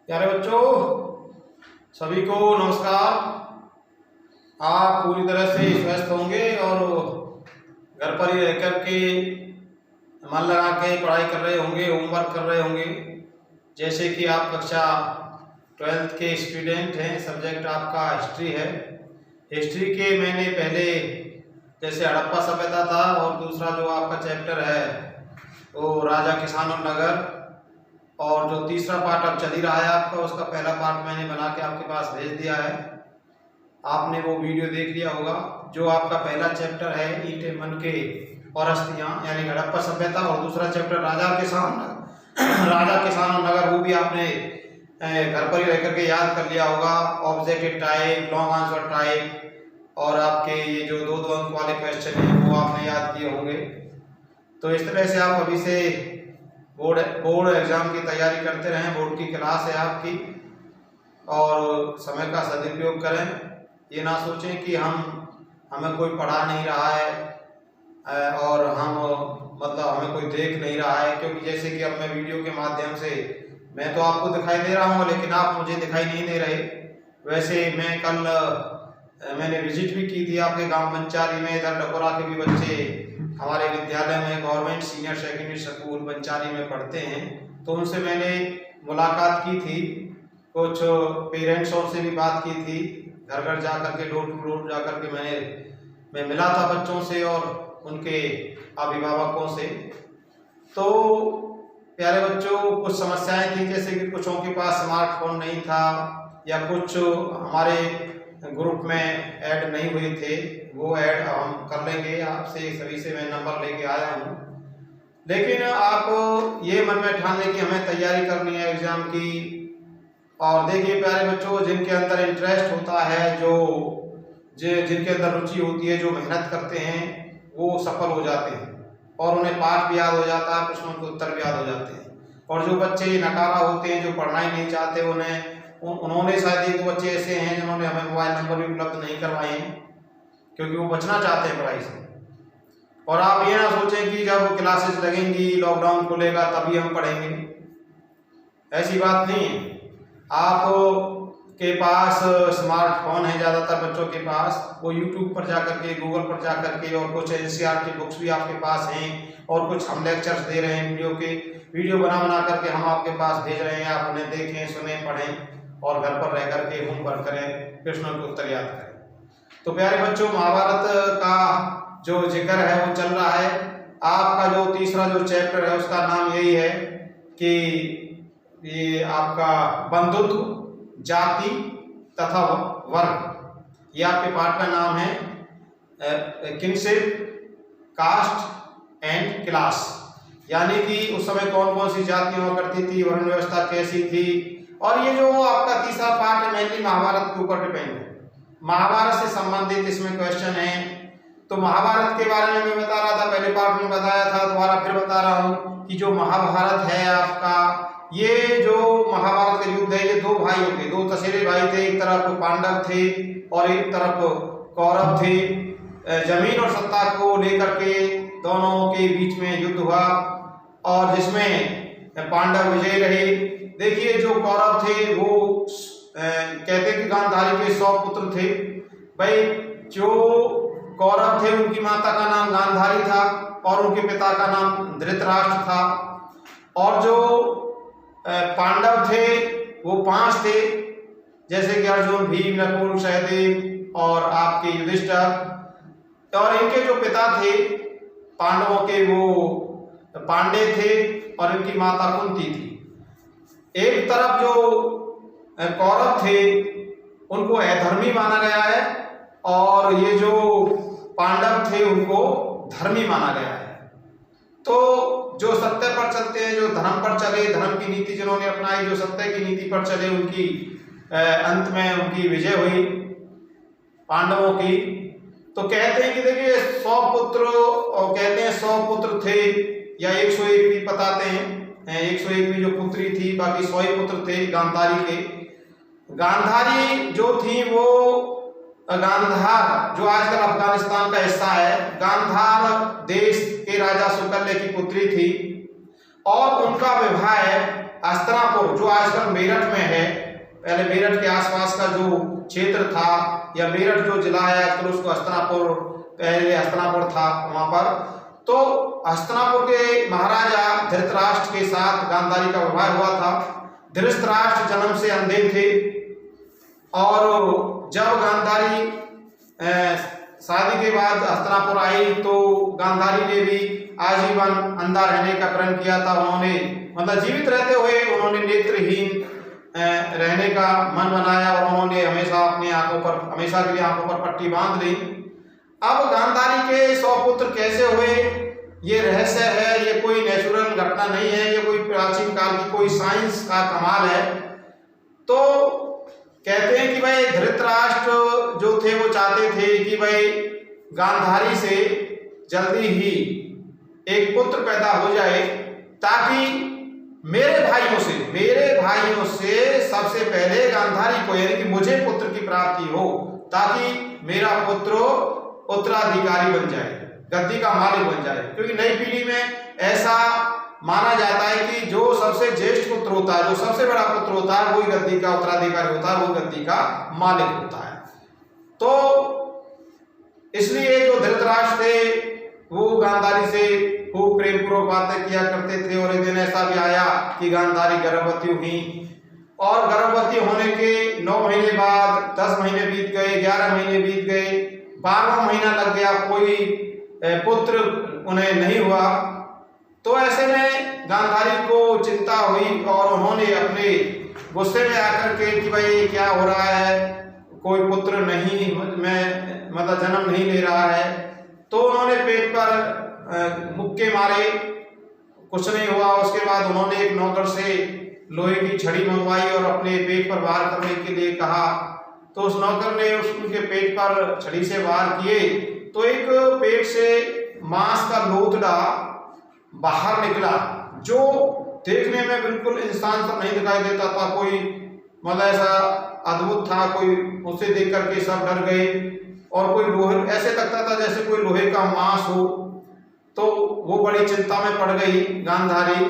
प्यारे बच्चों, सभी को नमस्कार। आप पूरी तरह से स्वस्थ होंगे और घर पर ही रह कर के मन लगा के पढ़ाई कर रहे होंगे, होमवर्क कर रहे होंगे। जैसे कि आप कक्षा 12th के स्टूडेंट हैं, सब्जेक्ट आपका हिस्ट्री है। हिस्ट्री के मैंने पहले जैसे हड़प्पा सभ्यता था और दूसरा जो आपका चैप्टर है वो राजा किसान और नगर, और जो तीसरा पार्ट अब चल ही रहा है आपका, उसका पहला पार्ट मैंने बना के आपके पास भेज दिया है। आपने वो वीडियो देख लिया होगा। जो आपका पहला चैप्टर है ईंटें मनके और अस्थियां यानी हड़प्पा सभ्यता, और दूसरा चैप्टर राजा किसान और नगर, वो भी आपने घर पर ही रह करके याद कर लिया होगा। Objective type, long answer type, और आपके ये जो दो अंक वाले क्वेश्चन हैं वो आपने याद किए होंगे। तो इस तरह से आप अभी से बोर्ड एग्जाम की तैयारी करते रहें। बोर्ड की क्लास है आपकी, और समय का सदुपयोग करें। ये ना सोचें कि हमें कोई पढ़ा नहीं रहा है और हमें कोई देख नहीं रहा है, क्योंकि जैसे कि अब मैं वीडियो के माध्यम से मैं तो आपको दिखाई दे रहा हूँ लेकिन आप मुझे दिखाई नहीं दे रहे। वैसे मैं कल मैंने विजिट भी की थी आपके गांव पंचारी में। इधर डकोरा के भी बच्चे हमारे विद्यालय में government senior secondary school Panchari में पढ़ते हैं, तो उनसे मैंने मुलाकात की थी। कुछ पेरेंट्सों से भी बात की थी। घर घर जा करके, डोर टू डोर जा करके मैं मिला था बच्चों से और उनके अभिभावकों से। तो प्यारे बच्चों, कुछ समस्याएं थी, जैसे कि कुछों के पास स्मार्टफोन नहीं था या कुछ हमारे ग्रुप में ऐड नहीं हुए थे। वो ऐड हम कर लेंगे आपसे, सभी से मैं नंबर लेके आया हूँ। लेकिन आप ये मन में ठान लें कि हमें तैयारी करनी है एग्जाम की। और देखिए प्यारे बच्चों, जिनके अंदर इंटरेस्ट होता है, जिनके अंदर रुचि होती है, जो मेहनत करते हैं, वो सफल हो जाते हैं और उन्हें पाठ भी याद हो जाता है, प्रश्नों के उत्तर भी याद हो जाते हैं। और जो बच्चे नकारा होते हैं, जो पढ़ना ही नहीं चाहते, उन्होंने शायद एक दो बच्चे ऐसे हैं जिन्होंने हमें मोबाइल नंबर भी उपलब्ध नहीं करवाए हैं, क्योंकि वो बचना चाहते हैं पढ़ाई से। और आप ये ना सोचें कि जब क्लासेस लगेंगी, लॉकडाउन खुलेगा तभी हम पढ़ेंगे, ऐसी बात नहीं है। आप के पास स्मार्टफोन है, ज़्यादातर बच्चों के पास, वो यूट्यूब पर जा करके, गूगल पर जा करके, और कुछ NCERT की बुक्स भी आपके पास हैं, और कुछ हम लेक्चर्स दे रहे हैं, वीडियो बना करके हम आपके पास भेज रहे हैं। आप उन्हें देखें, सुने, पढ़ें और घर पर रह करके होमवर्क करें, प्रश्नों के उत्तर याद करें। तो प्यारे बच्चों, महाभारत का जो जिक्र है वो चल रहा है। आपका जो तीसरा जो चैप्टर है उसका नाम यही है कि ये आपका बंधुत्व, जाति तथा वर्ग, ये आपके पाठ का नाम है। किनशिप, कास्ट एंड क्लास, यानी कि उस समय कौन कौन सी जातियां हुआ करती थी, वर्ण व्यवस्था कैसी थी। और ये जो आपका तीसरा पार्ट है मेनली महाभारत के ऊपर डिपेंड है। महाभारत से संबंधित इसमें क्वेश्चन है। तो महाभारत के बारे में मैं बता रहा था, पहले पार्ट में बताया था, दोबारा फिर बता रहा हूँ कि जो महाभारत है आपका, ये जो महाभारत का युद्ध है, ये दो भाइयों के, दो चचेरे भाई थे। एक तरफ पांडव थे और एक तरफ कौरव थे। जमीन और सत्ता को लेकर के दोनों के बीच में युद्ध हुआ और जिसमें पांडव विजयी रहे। देखिए, जो कौरव थे वो कहते कि गांधारी के 100 पुत्र थे। भाई, जो कौरव थे उनकी माता का नाम गांधारी था और उनके पिता का नाम धृतराष्ट्र था। और जो पांडव थे वो 5 थे, जैसे कि अर्जुन, भीम, नकुल, सहदेव और आपके युधिष्ठिर। और इनके जो पिता थे पांडवों के, वो पांडे थे और इनकी माता कुंती थी। एक तरफ जो कौरव थे उनको अधर्मी माना गया है और ये जो पांडव थे उनको धर्मी माना गया है। तो जो सत्य पर चलते हैं, जो धर्म पर चले, धर्म की नीति जिन्होंने अपनाई, जो सत्य की नीति पर चले, उनकी अंत में उनकी विजय हुई पांडवों की। तो कहते हैं कि देखिए 100 पुत्र, और कहते हैं 100 पुत्र थे या 101 भी बताते हैं। 101 भी जो पुत्री थी, बाकी 100 ही पुत्र थे गांधारी के। गांधारी जो थी वो गांधार, जो आजकल अफगानिस्तान का हिस्सा है, गांधार देश के राजा सुकल्य की पुत्री थी। और उनका विवाह हस्तिनापुर जो आजकल मेरठ में है, पहले मेरठ के आसपास का जो क्षेत्र था या मेरठ जो जिला है आजकल उसको हस्तिनापुर, पहले हस्तिनापुर था वहां पर। तो हस्तिनापुर के महाराजा धृतराष्ट्र के साथ गांधारी का विवाह हुआ था। धृतराष्ट्र जन्म से अंधे थे और जब गांधारी शादी के बाद हस्तिनापुर आई तो गांधारी ने भी आजीवन अंधा रहने का प्रण किया था। उन्होंने मतलब जीवित रहते हुए उन्होंने नेत्रहीन रहने का मन बनाया और उन्होंने हमेशा अपनी आंखों पर, हमेशा के लिए आंखों पर पट्टी बांध ली। अब गांधारी के 100 पुत्र कैसे हुए ये रहस्य है, ये कोई नेचुरल घटना नहीं है, ये कोई प्राचीन काल की कोई साइंस का कमाल है। तो कहते हैं कि भाई धृतराष्ट्र जो थे वो चाहते थे कि भाई गांधारी से जल्दी ही एक पुत्र पैदा हो जाए ताकि मेरे भाइयों से सबसे पहले गांधारी को यानी कि मुझे पुत्र की प्राप्ति हो, ताकि मेरा पुत्र उत्तराधिकारी बन जाए, गद्दी का मालिक बन जाए। क्योंकि नई पीढ़ी में ऐसा माना जाता है कि जो सबसे ज्येष्ठ पुत्र होता है, जो सबसे बड़ा पुत्र होता है, वही गद्दी का उत्तराधिकारी होता है, वो गद्दी का मालिक होता है। तो इसलिए जो धृतराष्ट्र थे वो गांधारी से खूब प्रेम पूर्वक बातें किया करते थे। और एक दिन ऐसा भी आया कि गांधारी गर्भवती हुई और गर्भवती होने के 9 महीने बाद 10 महीने बीत गए, 11 महीने बीत गए, 12वां महीना लग गया, कोई पुत्र उन्हें नहीं हुआ। तो ऐसे में गांधारी को चिंता हुई और उन्होंने अपने गुस्से में आकर के कि भाई क्या हो रहा है, कोई पुत्र नहीं, मैं मतलब जन्म नहीं ले रहा है। तो उन्होंने पेट पर मुक्के मारे, कुछ नहीं हुआ। उसके बाद उन्होंने एक नौकर से लोहे की छड़ी मंगवाई और अपने पेट पर वार करने के लिए कहा। तो उस नौकर ने उनके पेट पर छड़ी से वार किए तो एक पेट से मांस का लोथड़ा बाहर निकला, जो देखने में बिल्कुल इंसान सा नहीं दिखाई देता था, कोई मतलब ऐसा अद्भुत था। कोई उसे देख करके सब डर गए और कोई लोहे, ऐसे लगता था जैसे कोई लोहे का मांस हो। तो वो बड़ी चिंता में पड़ गई गांधारी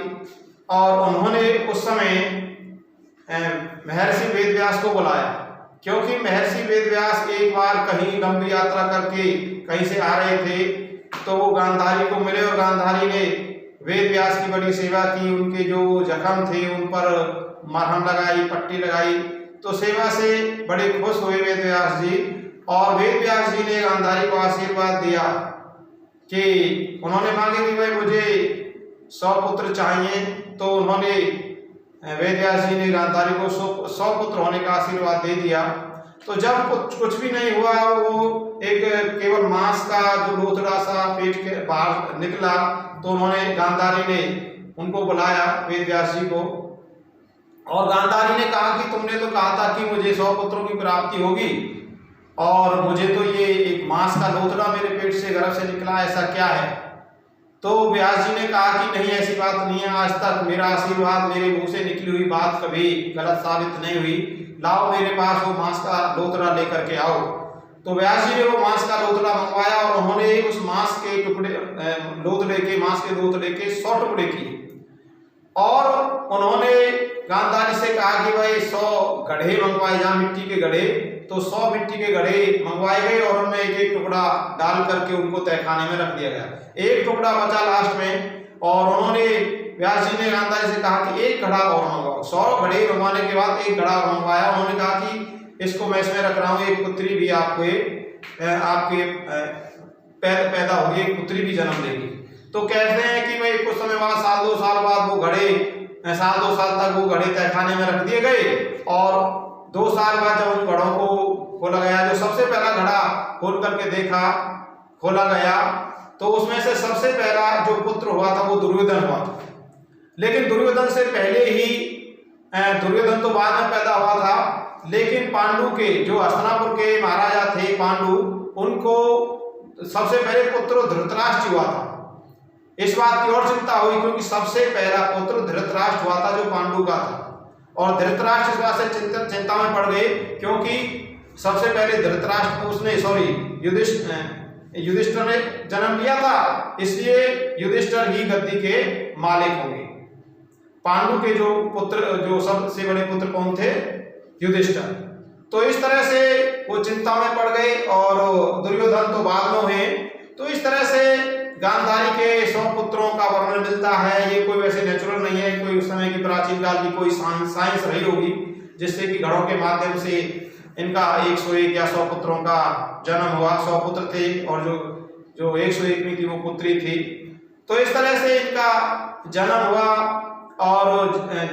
और उन्होंने उस समय महर्षि वेदव्यास को बुलाया, क्योंकि महर्षि वेदव्यास एक बार कहीं लंबी यात्रा करके कहीं से आ रहे थे। तो वो गांधारी को मिले और गांधारी ने वेदव्यास की बड़ी सेवा की, उनके जो जख्म थे उन पर मरहम लगाई, पट्टी लगाई। तो सेवा से बड़े खुश हुए वेदव्यास जी और वेदव्यास जी ने गांधारी को आशीर्वाद दिया कि उन्होंने मांगे कि भाई मुझे 100 पुत्र चाहिए। तो उन्होंने वेदव्यास जी ने गांधारी को 100 पुत्र होने का आशीर्वाद दे दिया। तो जब कुछ भी नहीं हुआ, वो एक केवल मांस का जो लोथड़ा सा पेट के बाहर निकला, तो उन्होंने गांधारी ने उनको बुलाया वेदव्यास जी को और गांधारी ने कहा कि तुमने तो कहा था कि मुझे 100 पुत्रों की प्राप्ति होगी और मुझे तो ये एक मांस का लोथड़ा मेरे पेट से गर्भ से निकला, ऐसा क्या है? तो व्यास जी ने कहा कि नहीं, ऐसी बात नहीं है, आज तक मेरा आशीर्वाद, मेरे मुंह से निकली हुई बात कभी गलत साबित नहीं हुई। लाओ मेरे पास वो मांस का लोथड़ा लेकर के आओ। तो व्यास जी ने वो मांस का लोथड़ा मंगवाया और उन्होंने उस मांस के टुकड़े मांस के लोथड़े के 100 टुकड़े किए और उन्होंने गांधारी से कहा कि भाई 100 गड्ढे मंगवाए जाए, मिट्टी के गड्ढे। तो 100 मिट्टी के गड्ढे मंगवाए गए और उनमें एक एक टुकड़ा डाल करके उनको तहखाने में रख दिया गया। एक टुकड़ा बचा लास्ट में और उन्होंने व्यास जी ने गांधारी से कहा कि एक घड़ा और मंगवाओ। 100 घड़े मंगवाने के बाद एक घड़ा मंगवाया। उन्होंने कहा कि इसको मैं इसमें रख रहा हूँ, एक पुत्री भी आपके पैदा होगी, एक पुत्री भी जन्म देगी। तो कहते हैं कि भाई कुछ समय बाद, 1-2 साल बाद वो घड़े 1-2 साल तक वो घड़े तहखाने में रख दिए गए और 2 साल बाद जब उन घड़ों को खोला गया, जो सबसे पहला घड़ा खोल करके देखा, खोला गया, तो उसमें से सबसे पहला जो पुत्र हुआ था वो दुर्योधन हुआ था। लेकिन दुर्योधन से पहले ही, दुर्योधन तो बाद में पैदा हुआ था, लेकिन पांडु के जो हस्तिनापुर के महाराजा थे पांडु, उनको सबसे पहले पुत्र धृतराष्ट्र हुआ था। इस बात की और चिंता हुई क्योंकि सबसे पहला पुत्र धृतराष्ट्र हुआ था जो पांडु का था और धृतराष्ट्र इस बात से चिंता में पड़ गए क्योंकि सबसे पहले धृतराष्ट्र युधिष्ठिर ने जन्म लिया था, इसलिए युधिष्ठिर ही गद्दी के मालिक होंगे। पांडु के जो पुत्र, जो सबसे बड़े पुत्र कौन थे? युधिष्ठिर। तो इस तरह से वो चिंता में पड़ गए और दुर्योधन तो बाद में हुए। तो इस तरह से गांधारी के 100 पुत्रों का वर्णन मिलता है। ये कोई वैसे नेचुरल नहीं है, कोई उस समय की प्राचीन काल की कोई साइंस रही होगी जिससे कि गणों के माध्यम से इनका 101 या 100 पुत्रों का जन्म हुआ। 100 पुत्र थे और जो 101वीं थी वो पुत्री थी। तो इस तरह से इनका जन्म हुआ और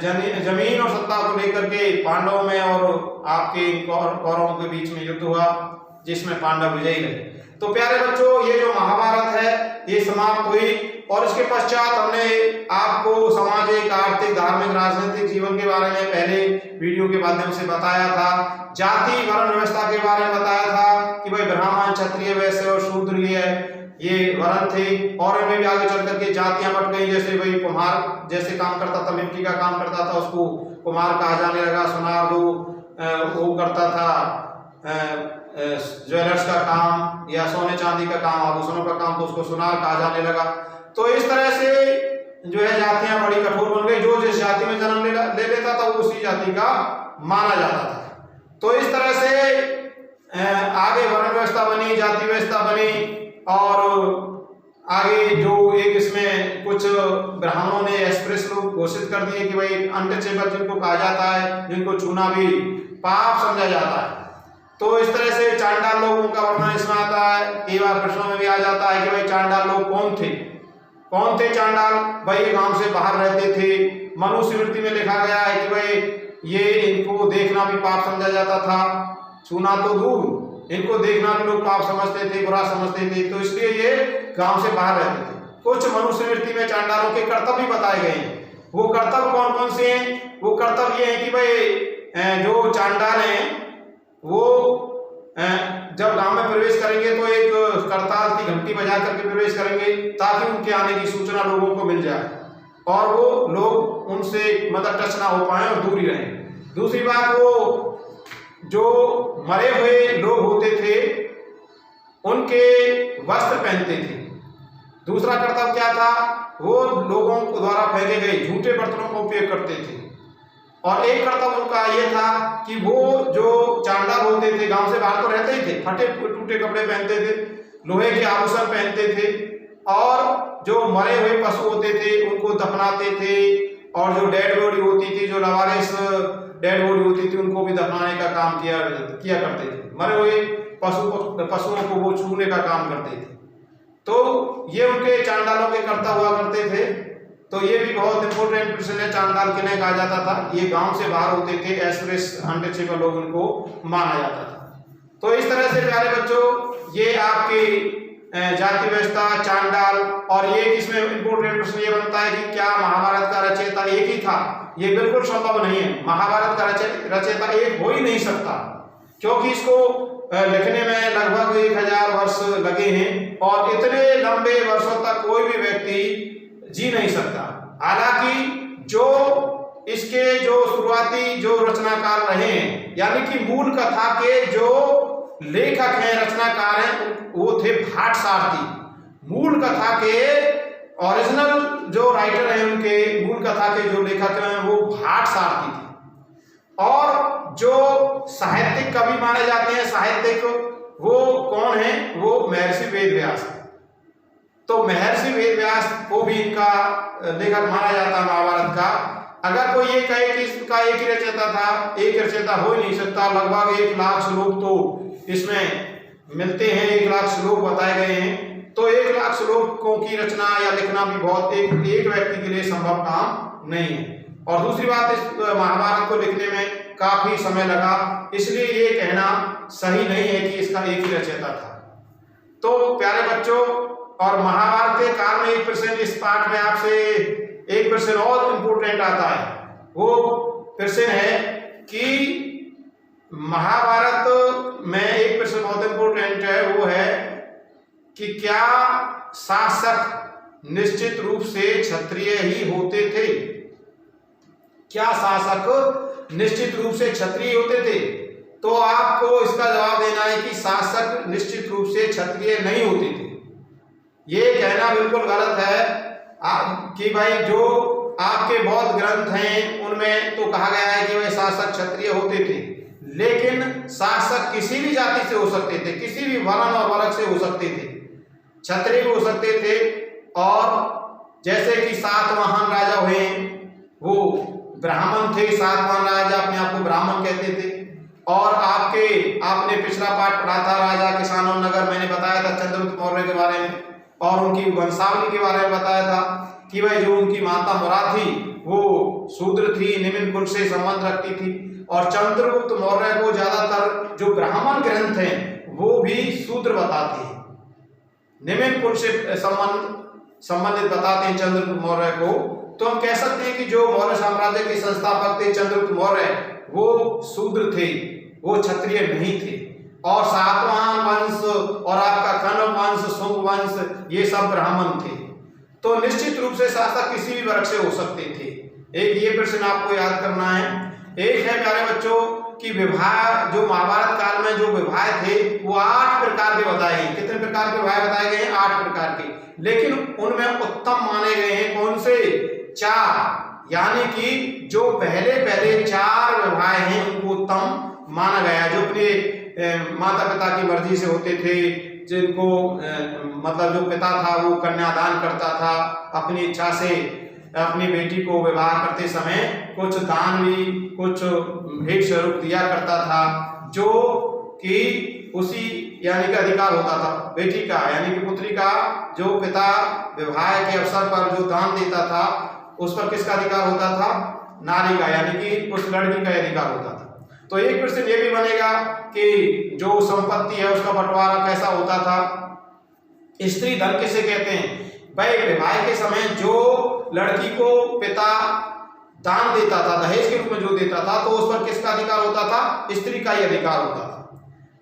जमीन और सत्ता को लेकर के पांडवों में और आपके कौरवों के बीच में युद्ध हुआ, जिसमें पांडव विजयी रहे। तो प्यारे बच्चों, ये जो महाभारत है ये समाप्त हुई और इसके पश्चात हमने आपको सामाजिक, आर्थिक, धार्मिक, राजनीतिक जीवन के बारे में पहले वीडियो के माध्यम से बताया था। जाति वर्ण व्यवस्था के बारे में बताया था कि भाई ब्राह्मण, क्षत्रिय, वैश्य और शूद्र ये वर्ण थे और इनमें भी आगे चल करके जातियां बट गई। जैसे भाई कुम्हार जैसे काम करता था, मिट्टी का काम करता था, उसको कुम्हार कहा जाने लगा। सुनार जो वो करता था ज्वेलर्स का काम या सोने चांदी का काम, आभूषणों का काम, तो उसको सुनार कहा जाने लगा। तो इस तरह से जो है जातियां बड़ी कठोर बन गई। जो जिस जाति में जन्म ले लेता था वो उसी जाति का माना जाता था। तो इस तरह से आगे वर्ण व्यवस्था बनी, जाति व्यवस्था बनी और आगे जो एक इसमें कुछ ब्राह्मणों ने एक्सप्रेस लोग घोषित कर दिए कि भाई अनटचेबल जिनको कहा जाता है, जिनको छूना भी पाप समझा जाता है। तो इस तरह से चांडाल लोगों का वर्णन इसमें आता है। कई बार प्रश्नों में भी आ जाता है कि भाई चांडाल लोग कौन थे? कौन थे चांडाल? भाई गांव से बाहर रहते थे। मनुस्मृति में लिखा गया है कि भाई ये इनको देखना भी पाप समझा जाता था, छूना तो दूर, इनको देखना भी लोग पाप समझते थे, बुरा समझते थे। तो इसलिए ये गांव से बाहर रहते थे। कुछ मनुस्मृति में चांडालों के कर्तव्य बताए गए हैं। वो कर्तव्य कौन कौन से हैं? वो कर्तव्य ये है कि भाई जो चांडाल हैं वो जब गांव में प्रवेश करेंगे तो एक करताल की घंटी बजा करके प्रवेश करेंगे ताकि उनके आने की सूचना लोगों को मिल जाए और वो लोग उनसे मतलब टच ना हो पाए और दूर ही रहें। दूसरी बात, वो जो मरे हुए लोग होते थे उनके वस्त्र पहनते थे। दूसरा कर्तव्य क्या था? वो लोगों को द्वारा फेंके गए झूठे बर्तनों का उपयोग करते थे। और एक कर्तव्य उनका ये था कि वो जो चांडाल होते थे गांव से बाहर तो रहते ही थे, फटे टूटे कपड़े पहनते थे, लोहे के आभूषण पहनते थे और जो मरे हुए पशु होते थे उनको दफनाते थे और जो डेड बॉडी होती थी, जो लवारिस डेड बॉडी होती थी, उनको भी दफनाने का काम किया करते थे। मरे हुए पशुओं को वो छूने का काम करते थे। तो ये उनके चांडालों के कर्तव्य हुआ करते थे। तो ये भी बहुत इंपोर्टेंट प्रश्न है, चांडाल किन्हें कहा जाता था? ये गांव से बाहर होते थे, एक्सप्रेस अनटचेबल लोग उनको माना जाता था। तो इस तरह से प्यारे बच्चों ये आपकी जाति व्यवस्था, चांडाल, और ये इसमें इंपोर्टेंट प्रश्न ये बनता है कि क्या महाभारत का रचयिता एक ही था? ये बिल्कुल संभव नहीं है। महाभारत का रचयिता एक हो ही नहीं सकता, क्योंकि इसको लिखने में लगभग 1000 वर्ष लगे हैं और इतने लंबे वर्षों तक कोई भी व्यक्ति जी नहीं सकता। हालांकि जो इसके जो शुरुआती जो रचनाकार रहे हैं, यानी कि मूल कथा के जो लेखक हैं, रचनाकार हैं, वो थे भाट सारथी। मूल कथा के ओरिजिनल जो राइटर हैं, उनके मूल कथा के जो लेखक हैं वो भाट सारथी थे। और जो साहित्यिक कवि माने जाते हैं, साहित्यिक, वो कौन है? वो महर्षि वेदव्यास। तो महर्षि वेदव्यास को भी इनका लेखक माना जाता है महाभारत का। अगर कोई ये कहे कि इसका एक ही रचयिता था, एक रचयिता हो ही नहीं सकता। लगभग 1 लाख श्लोक तो इसमें मिलते हैं, 1 लाख श्लोक बताए गए हैं। तो 1 लाख श्लोकों की रचना या लिखना भी बहुत एक व्यक्ति के लिए संभव काम नहीं है। और दूसरी बात, इस महाभारत को लिखने में काफी समय लगा, इसलिए ये कहना सही नहीं है कि इसका एक ही रचयिता था। तो प्यारे बच्चों, और महाभारत के काल में एक प्रश्न इस पाठ में आपसे एक प्रश्न और इंपोर्टेंट आता है। वो प्रश्न है कि महाभारत में एक प्रश्न बहुत इंपोर्टेंट है, वो है कि क्या शासक निश्चित रूप से क्षत्रिय ही होते थे? क्या शासक निश्चित रूप से क्षत्रिय होते थे? तो आपको इसका जवाब देना है कि शासक निश्चित रूप से क्षत्रिय नहीं होते थे। ये कहना बिल्कुल गलत है कि भाई जो आपके बौद्ध ग्रंथ हैं उनमें तो कहा गया है कि वे शासक क्षत्रिय होते थे, लेकिन शासक किसी भी जाति से हो सकते थे, किसी भी वर्ण और वर्ग से हो सकते थे, क्षत्रिय भी हो सकते थे। और जैसे कि 7 महान राजा हुए वो ब्राह्मण थे, 7 महान राजा अपने आप को ब्राह्मण कहते थे। और आपने पिछला पाठ पढ़ा था राजा किसानों नगर, मैंने बताया था चंद्रगुप्त मौर्य के बारे में और उनकी वंशावली के बारे में बताया था कि भाई जो उनकी माता मुरा थी वो शूद्र थी, निम्न कुल से संबंध रखती थी। और चंद्रगुप्त मौर्य को ज्यादातर जो ब्राह्मण ग्रंथ हैं वो भी शूद्र बताते हैं, निम्न कुल से संबंधित बताते हैं चंद्रगुप्त मौर्य को। तो हम कह सकते हैं कि जो मौर्य साम्राज्य के संस्थापक थे चंद्रगुप्त मौर्य वो शूद्र थे, वो क्षत्रिय नहीं थे। और सातवाहन वंश और आपका कण्व वंश, शुंग वंश, ये सब ब्राह्मण थे। तो निश्चित रूप से शासक किसी भी वर्ग से हो सकते थे। एक ये प्रश्न आपको याद करना है। एक है प्यारे बच्चों कि विवाह, जो महाभारत काल में जो विवाह थे वो 8 प्रकार के बताए हैं। कितने प्रकार के विवाह बताए गए हैं? 8 प्रकार के। लेकिन उनमें उत्तम माने गए हैं कौन से? 4। यानी कि जो पहले 4 विवाह हैं उनको उत्तम माना गया, जो अपने माता पिता की मर्जी से होते थे, जिनको मतलब जो पिता था वो कन्यादान करता था, अपनी इच्छा से अपनी बेटी को विवाह करते समय कुछ दान भी, कुछ भेंट स्वरूप दिया करता था, जो कि उसी यानी कि अधिकार होता था बेटी का, यानी कि पुत्री का। जो पिता विवाह के अवसर पर जो दान देता था उस पर किसका अधिकार होता था? नारी का, यानी कि उस लड़की का अधिकार होता था। तो एक प्रश्न ये भी बनेगा कि जो संपत्ति है उसका बंटवारा कैसा होता था? स्त्री धन किसे कहते हैं? भाई विवाह के समय जो लड़की को पिता दान देता था, दहेज के रूप में जो देता था, तो उस पर किसका अधिकार होता था? स्त्री का ही अधिकार होता था।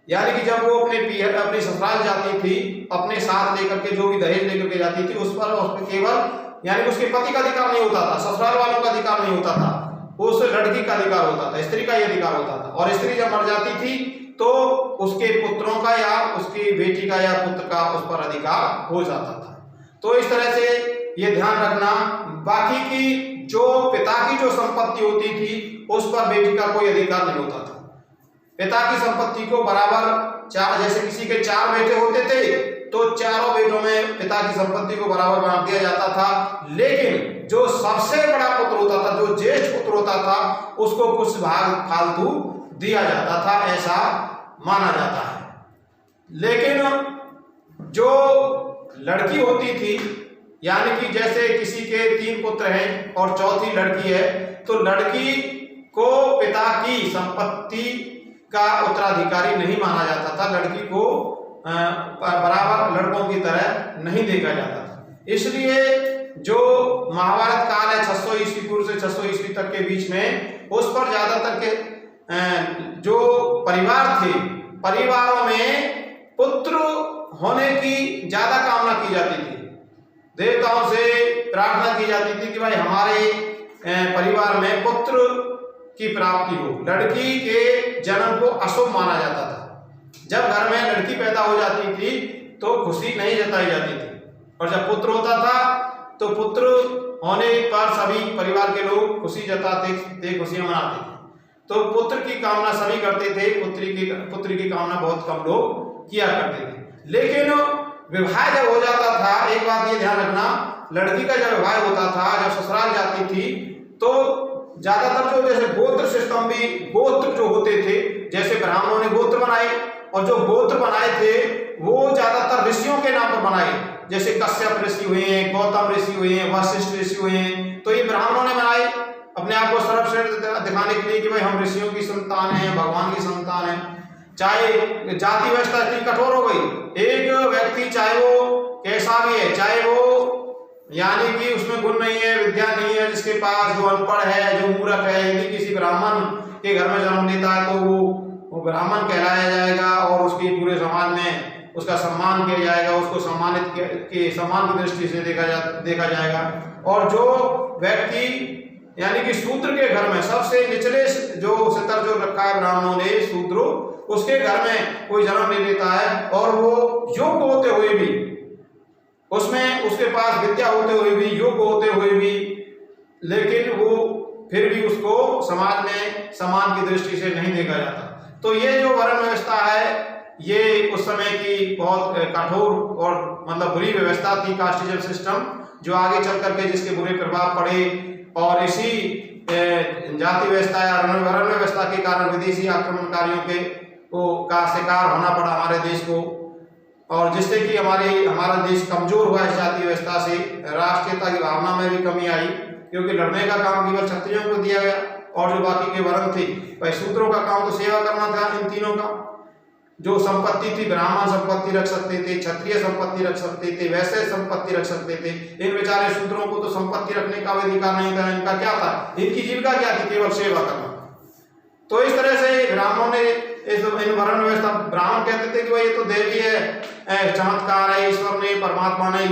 यानी कि जब वो अपने ससुराल जाती थी, अपने साथ लेकर के जो भी दहेज लेकर के जाती थी उस पर केवल यानी उसके पति का अधिकार नहीं होता था, ससुराल वालों का अधिकार नहीं होता था, उस लड़की का अधिकार होता था, स्त्री का ही अधिकार होता था। और स्त्री जब मर जाती थी तो उसके पुत्रों का या उसकी बेटी का या पुत्र का उस पर अधिकार हो जाता था। तो इस तरह से ये ध्यान रखना। बाकी की जो पिता की जो संपत्ति होती थी उस पर बेटी का कोई अधिकार नहीं होता था। पिता की संपत्ति को बराबर 4, जैसे किसी के 4 बेटे होते थे तो चारों बेटों में पिता की संपत्ति को बराबर बांट दिया जाता था। लेकिन जो सबसे बड़ा पुत्र होता था, जो ज्येष्ठ पुत्र होता था, उसको कुछ भाग फालतू दिया जाता था, ऐसा माना जाता है। लेकिन जो लड़की होती थी, यानी कि जैसे किसी के 3 पुत्र हैं और चौथी लड़की है, तो लड़की को पिता की संपत्ति का उत्तराधिकारी नहीं माना जाता था, लड़की को बराबर लड़कों की तरह नहीं देखा जाता था। इसलिए जो महाभारत काल है 600 ईस्वी पूर्व से 600 ईस्वी तक के बीच में, उस पर ज्यादातर के जो परिवार थे, परिवारों में पुत्र होने की ज्यादा कामना की जाती थी। देवताओं से प्रार्थना की जाती थी कि भाई हमारे परिवार में पुत्र की प्राप्ति हो। लड़की के जन्म को अशुभ माना जाता था। जब घर में लड़की पैदा हो जाती थी तो खुशी नहीं जताई जाती थी, और जब पुत्र होता था तो पुत्र होने पर सभी परिवार के लोग खुशी जताते थे, खुशियां मनाते थे। तो पुत्र की कामना सभी करते थे, पुत्री की कामना बहुत कम लोग किया करते थे। लेकिन विवाह जब हो जाता था, एक बात ये ध्यान रखना, लड़की का जब विवाह होता था, जब ससुराल जाती थी, तो ज्यादातर जो जैसे गोत्र सिस्टम भी, गोत्र जो होते थे, जैसे ब्राह्मणों ने गोत्र बनाए, और जो गोत्र बनाए थे वो ज्यादातर ऋषियों के नाम पर बनाए, जैसे कश्यप ऋषि हुए हैं, गौतम ऋषि हुए हैं, वशिष्ठ ऋषि हुए हैं। तो ये ब्राह्मणों ने बनाए अपने आप को सर्वश्रेष्ठ दिखाने के लिए कि भाई हम ऋषियों की संतान हैं, भगवान की संतान हैं। चाहे जाति व्यवस्था इतनी कठोर हो गई, एक व्यक्ति चाहे वो कैसा भी है, चाहे वो यानी कि उसमें गुण नहीं है, विद्या नहीं है, जिसके पास, जो अनपढ़ है, जो मूर्ख है, यदि किसी ब्राह्मण के घर में जन्म लेता है तो वो ब्राह्मण कहलाया जाएगा और उसकी पूरे समाज में उसका सम्मान किया जाएगा, उसको सम्मान की दृष्टि से देखा जाएगा। और जो व्यक्ति यानी कि शूद्र के घर में, सबसे निचले जो स्तर जो रखा है ब्राह्मणों ने, शूद्र, उसके घर में कोई जन्म ले लेता है और वो योग्य होते हुए भी, उसमें उसके पास विद्या होते हुए भी, योग्य होते हुए भी लेकिन वो फिर भी उसको समाज में समान की दृष्टि से नहीं देखा जाता। तो ये जो वर्ण व्यवस्था है ये उस समय की बहुत कठोर और मतलब बुरी व्यवस्था थी, कास्टिज्म सिस्टम, जो आगे चल करके जिसके बुरे प्रभाव पड़े और इसी जाति व्यवस्था या वर्ण व्यवस्था के कारण विदेशी आक्रमणकारियों के का शिकार होना पड़ा हमारे देश को, और जिससे कि हमारा देश कमजोर हुआ इस जाति व्यवस्था से। राष्ट्रीयता की भावना में भी कमी आई, क्योंकि लड़ने का काम केवल क्षत्रियों को दिया गया और जो बाकी के वर्ण थे भाई शूद्रों का काम तो सेवा करना था। इन तीनों का जो संपत्ति थी, ब्राह्मण संपत्ति रख सकते थे, क्षत्रिय संपत्ति रख सकते थे, वैश्य संपत्ति रख सकते थे। इन बेचारे शूद्रों को तो संपत्ति रखने का अधिकार नहीं था। इनका क्या था, इनकी जीविका क्या थी, केवल सेवा करना। तो इस तरह से ब्राह्मणों ने इन वर्ण व्यवस्था, ब्राह्मण कहते थे कि भाई ये तो देवी है, चमत्कार है, ईश्वर ने परमात्मा ने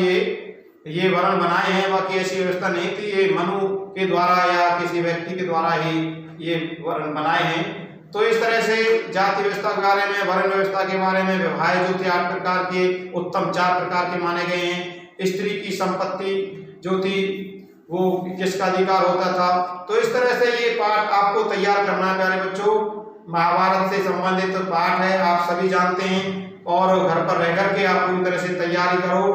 ये वर्ण बनाए हैं, बाकी ऐसी व्यवस्था नहीं थी, ये मनु के द्वारा या किसी व्यक्ति के द्वारा ही ये वर्ण बनाए हैं। तो इस तरह से जाति व्यवस्था के बारे में, वर्ण व्यवस्था के बारे में, व्यवहार जो थे 8 प्रकार के, उत्तम 4 प्रकार के माने गए हैं। स्त्री की संपत्ति जो थी वो किसका अधिकार होता था। तो इस तरह से ये पाठ आपको तैयार करना है प्यारे बच्चों। महाभारत से संबंधित पाठ है, आप सभी जानते हैं, और घर पर रह करके आप पूरी तरह से तैयारी करो,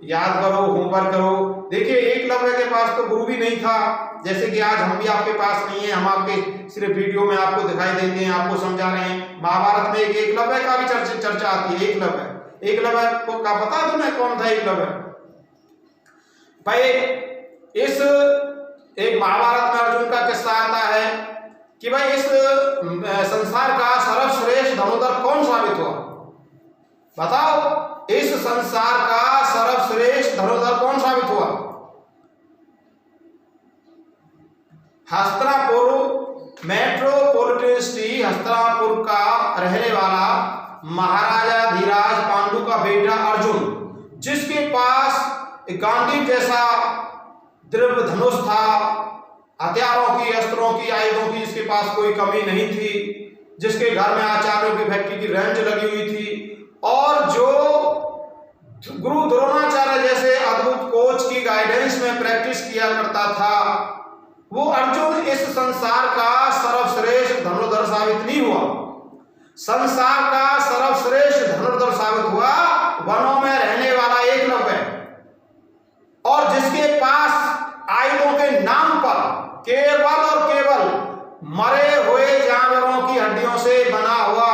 याद करो, होमवर्क करो। देखिए एकलव्य के पास तो गुरु भी नहीं था, जैसे कि आज हम भी आपके पास नहीं है, हम आपके सिर्फ वीडियो में आपको दिखाई देते हैं, आपको समझा रहे हैं। महाभारत में एक एकलव्य का भी चर्चा आती है। एकलव्य को का पता है तुम्हें कौन था एकलव्य? भाई इस एक महाभारत में अर्जुन का किस्सा आता है कि भाई इस संसार का सर्वश्रेष्ठ धनुर्धर कौन साबित हुआ? बताओ, इस संसार का सर्वश्रेष्ठ धनुर्धर कौन साबित हुआ? हस्तिनापुर मेट्रोपॉलिटन सिटी हस्तिनापुर का रहने वाला महाराजा धीराज पांडु का बेटा अर्जुन, जिसके पास गांडीव जैसा दिव्य धनुष था, हथियारों की, अस्त्रों की, आयुधों की जिसके पास कोई कमी नहीं थी, जिसके घर में आचार्यों की फैक्ट्री की रेंज लगी हुई थी, और जो गुरु द्रोणाचार्य जैसे अद्भुत कोच की गाइडेंस में प्रैक्टिस किया करता था, वो अर्जुन इस संसार का सर्वश्रेष्ठ धनुर्धर साबित नहीं हुआ। संसार का सर्वश्रेष्ठ धनुर्धर साबित हुआ वनों में रहने वाला एकलव्य, और जिसके पास आयुधों के नाम पर केवल और केवल मरे हुए जानवरों की हड्डियों से बना हुआ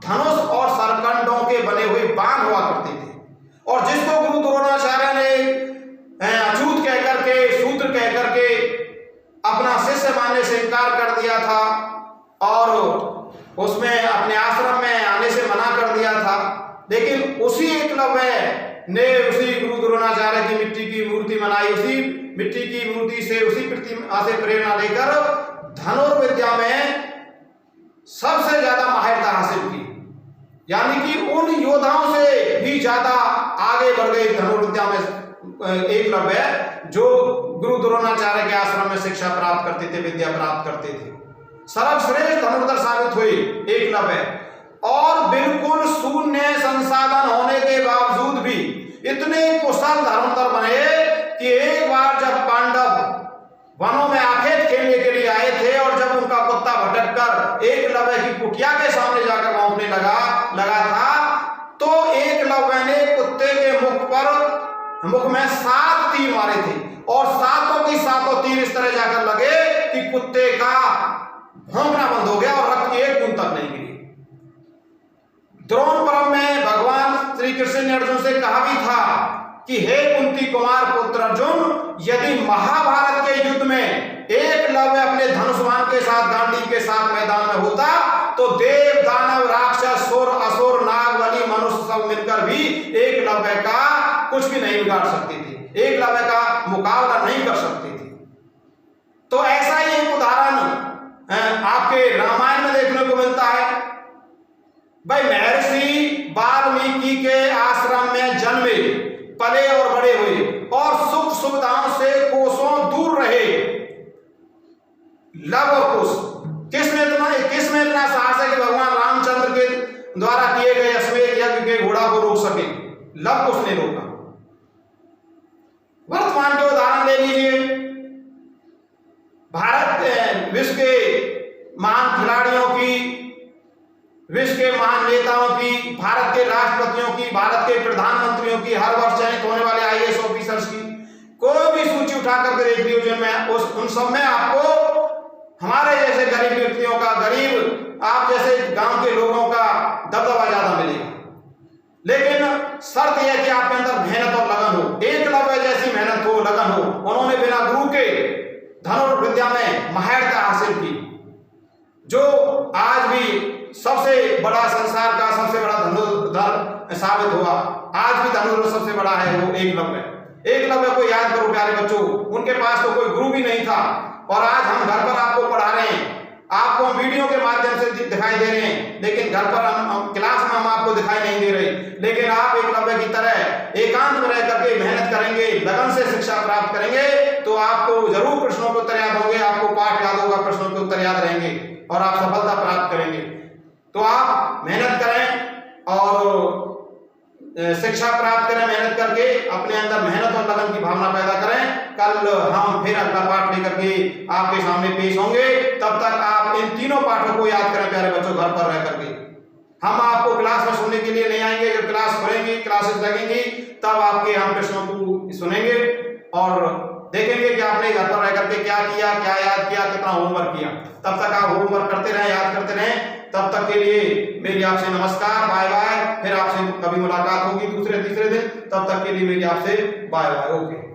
धनुष और सरकंडों के बने हुए बाण हुआ करते थे, और जिसको गुरु द्रोणाचार्य ने अछूत कह करके, शूद्र कह करके अपना शिष्य मानने से इनकार कर दिया था, और उसमें अपने आश्रम में आने से मना कर दिया था। लेकिन उसी एकलव्य ने उसी गुरु द्रोणाचार्य की मिट्टी की मूर्ति बनाई, उसी मिट्टी की मूर्ति से, उसी प्रतिमा से प्रेरणा लेकर धनुर्विद्या में सबसे ज्यादा माहिरता हासिल की, यानी कि उन योद्धाओं से भी ज्यादा आगे बढ़ गए धनुर्विद्या में एकलव्य, जो गुरु द्रोणाचार्य के आश्रम में शिक्षा प्राप्त करते थे, विद्या प्राप्त करते थे। सर्वश्रेष्ठ धनुर्धर साबित हुए एकलव्य, और बिल्कुल शून्य संसाधन होने के बावजूद भी इतने कुशल धनुर्धर बने कि एक बार जब पांडव वनों में आखेट खेलने के लिए आए थे, और जब उनका कुत्ता भटक कर एकलव्य की कुटिया के सामने जाकर भौंकने लगा था, तो एकलव्य ने कुत्ते के मुख में 7 तीर मारे थे, और 7 तीर इस तरह जाकर लगे कि कुत्ते का भौंकना बंद हो गया और रक्त की एक बूंद तक नहीं गिरी। द्रोण पर्व में भगवान श्री कृष्ण ने अर्जुन से कहा भी था कि हे कुंती कुमार पुत्र अर्जुन, यदि महाभारत के युद्ध में एकलव्य अपने धनुष्मान के साथ, गांडीव के साथ मैदान में होता, तो देव, दानव, राक्षस, सुर, असुर, नाग, बलि, मनुष्य सब मिलकर भी एकलव्य का कुछ भी नहीं बिगाड़ सकते थे, एकलव्य का मुकाबला नहीं कर सकते थे। तो ऐसा ही एक उदाहरण आपके रामायण में देखने को मिलता है। भाई महर्षि वाल्मीकि के आश्रम में जन्मे, पले और बड़े हुए, और सुख सुविधाओं से कोसों दूर रहे। लव और कुश, किसमें इतना साहस है कि भगवान रामचंद्र के द्वारा किए गए अश्वमेध यज्ञ के घोड़ा को रोक सके? लव कुश ने रोका। वर्तमान के उदाहरण ले लीजिए, भारत विश्व के महान खिलाड़ियों की, विश्व के महान नेताओं की, भारत के राष्ट्रपतियों की, भारत के प्रधानमंत्रियों की, हर वर्ष चयनित होने वाले आईएएस ऑफिसर्स की कोई भी सूची उठा करके देख लीजिए, जिनमें उन सब में आपको हमारे जैसे गरीब व्यक्तियों का, गरीब आप जैसे गांव के लोगों का दबदबा ज्यादा मिलेगा। लेकिन शर्त यह कि आपके अंदर मेहनत और लगन हो, एकलव्य जैसी मेहनत हो, लगन हो। उन्होंने बिना गुरु के धनुर्विद्या में माहिरता हासिल की, जो आज भी सबसे बड़ा संसार का सबसे बड़ा धनुर्धर साबित हुआ। आज भी धनुर्धर सबसे बड़ा है वो एकलव्य। एकलव्य को याद करो प्यारे बच्चों, उनके पास तो कोई गुरु भी नहीं था, और आज हम घर पर आपको पढ़ा रहे हैं, आपको हम वीडियो के माध्यम से दिखाई दे रहे हैं, लेकिन घर पर हम क्लास में हम आपको दिखाई नहीं दे रहे। लेकिन आप एकलव्य की तरह एकांत में रह करके मेहनत करेंगे, लगन से शिक्षा प्राप्त करेंगे, तो आपको जरूर प्रश्नों के उत्तर याद होंगे, आपको पाठ याद होगा, प्रश्नों के उत्तर याद रहेंगे और आप सफलता प्राप्त करेंगे। तो आप मेहनत करें और शिक्षा प्राप्त करें, मेहनत करके अपने अंदर मेहनत और लगन की भावना पैदा करें। कल हम फिर अगला पाठ लेकर के आपके सामने पेश होंगे। तब तक आप इन तीनों पाठों को याद करें प्यारे बच्चों, घर पर रह करके। हम आपको क्लास में सुनने के लिए नहीं आएंगे, जब क्लास खुलेंगी, क्लासेस लगेंगी, तब आपके हम प्रश्नों को सुनेंगे और देखेंगे कि आपने घर पर रह करके क्या किया, क्या याद किया, कितना होमवर्क किया। तब तक आप होमवर्क करते रहें, याद करते रहें। तब तक के लिए मेरी आपसे नमस्कार, बाय बाय। फिर आपसे कभी मुलाकात होगी दूसरे तीसरे दिन, तब तक के लिए मेरी आपसे बाय बाय, ओके।